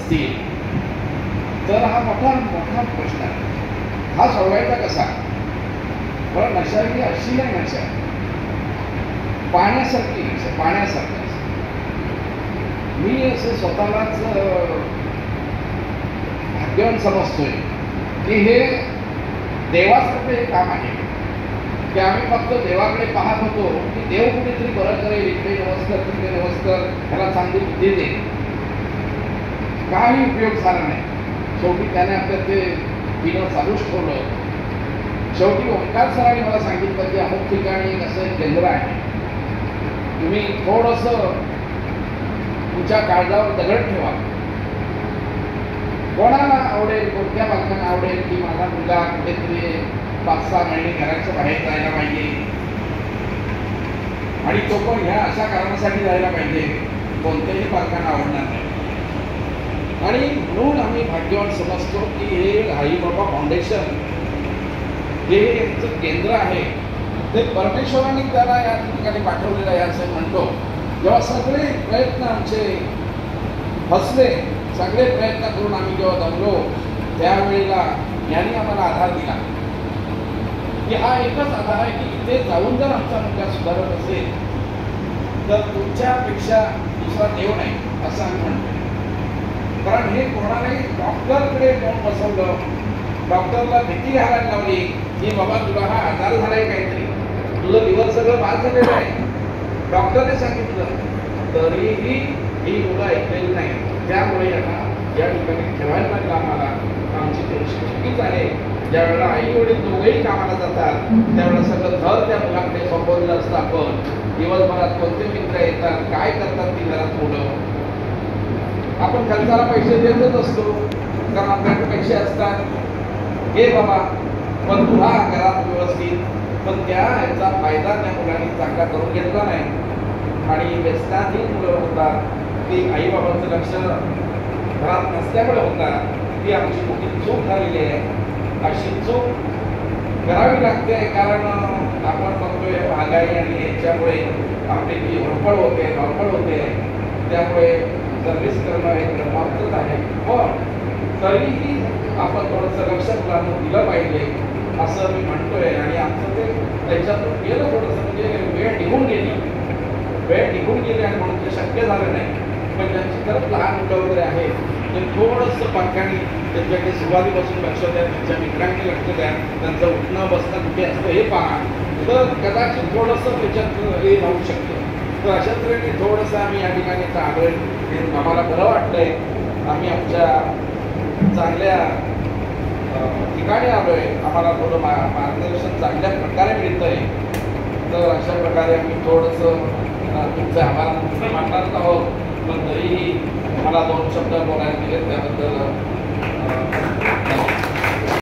असतील तर हा मोठा मोठा प्रश्न आहे. हा सोडवायचा कसा? पण नशा ही अशी नाही नशा पाण्यासारखी पाण्यासारखं. मी असं स्वतःलाच भाग्यवान समजतोय की हे देवासारखं हे काम आहे की आम्ही फक्त देवाकडे पाहत होतो की देव कुठेतरी बरं करेल, इकडे नमस्कार तिकडे नमस्कार, ह्याला चांगली बुद्धी दे. काही उपयोग झाला नाही. शेवटी त्याने आपलं ते पिणं चालूच ठेवलं. शेवटी ओंकार सरांनी मला सांगितलं की अमुक ठिकाणी असं केंद्र आहे, तुम्ही थोडंसं तुमच्या काळजावर दगड ठेवा. कोणाला आवडेल, कोणत्या बालकांना आवडेल की माझा मुलगा कुठेतरी 5-6 महिने घराच्या बाहेर जायला पाहिजे आणि तो पण ह्या अशा कारणासाठी जायला पाहिजे, कोणत्याही पालकांना आवडणार नाही. आणि म्हणून आम्ही भाग्यवान समजतो की हे आई-बाबा फाउंडेशन हे यांचं केंद्र आहे, ते परमेश्वरांनी त्याला या ठिकाणी पाठवलेलं आहे असं म्हणतो. जेव्हा सगळे प्रयत्न आमचे फसले, सगळे प्रयत्न करून आम्ही जेव्हा दमलो, त्यावेळेला यांनी आम्हाला आधार दिला की हा एकच आधार आहे की इथे जाऊन जर आमचा मुलगा सुधारत असेल तर तुमच्यापेक्षा दुसरा देव नाही असं आम्ही म्हणतो. कारण हे कोणालाही डॉक्टरकडे जाऊन बसवलं, डॉक्टरला भीती घालायला लावली की बाबा तुला हा आजार झालाय काहीतरी, तुझं लिव्हर सगळं बाद झालेलं आहे, डॉक्टरने सांगितलं, तरीही ही मुलं ऐकलेली नाही. त्यामुळे यांना या ठिकाणी ठेवायला लागलं आम्हाला. आमची थोडीशी चुकीच आहे. ज्यावेळेला आई वडील दोघेही कामाला जातात त्यावेळेला सगळं घर त्या मुलाकडे सोपवलेलं असतं. आपण दिवसभरात कोणते मित्र येतात, काय करतात ती घरात मुलं, आपण खर्चाला पैसे देतच असतो कारण आपल्याकडे पैसे असतात. हे बाबा पण तुला घरात व्यवस्थित, पण त्या ह्याचा फायदा त्या मुलांनी चांगला करून घेतला नाही आणि व्यसनाधीन मुलं होतात. ती आईबाबांचं लक्ष घरात नसल्यामुळे होतात. ती आमची मोठी चूक झालेली आहे. अशी चूक करावी लागते कारण आपण बघतोय महागाई आणि याच्यामुळे आपली जी धडपड होते त्यामुळे सर्व्हिस करणं हे गरजेचंच आहे. पण तरीही आपण थोडंसं लक्ष मुलांना दिलं पाहिजे असं मी म्हणतोय. आणि आमचं ते त्याच्यातून गेलं थोडंसं, म्हणजे वेळ निघून गेली आणि म्हणून ते शक्य झालं नाही. पण ज्यांची खरंच लहान मुलं वगैरे आहे ते थोडंसं पालकांनी त्यांच्याकडे सुरुवातीपासून लक्ष द्या, त्यांच्या मित्रांनी लक्ष द्या, त्यांचं उठणं बसणं कुठे असतं हे पहा, तर कदाचित थोडंसं त्याच्यात हे राहू शकतं. तर अशा तऱ्हेने थोडंसं आम्ही या ठिकाणी आलोय, आम्हाला बरं वाटतंय. आम्ही आमच्या चांगल्या ठिकाणी आलोय, आम्हाला थोडं मार्गदर्शन चांगल्या प्रकारे मिळतंय. तर अशा प्रकारे आम्ही थोडंसं तुमचे आभार मानणारच आहोत. पण तरीही मला 2 शब्द बोलायला दिले त्याबद्दल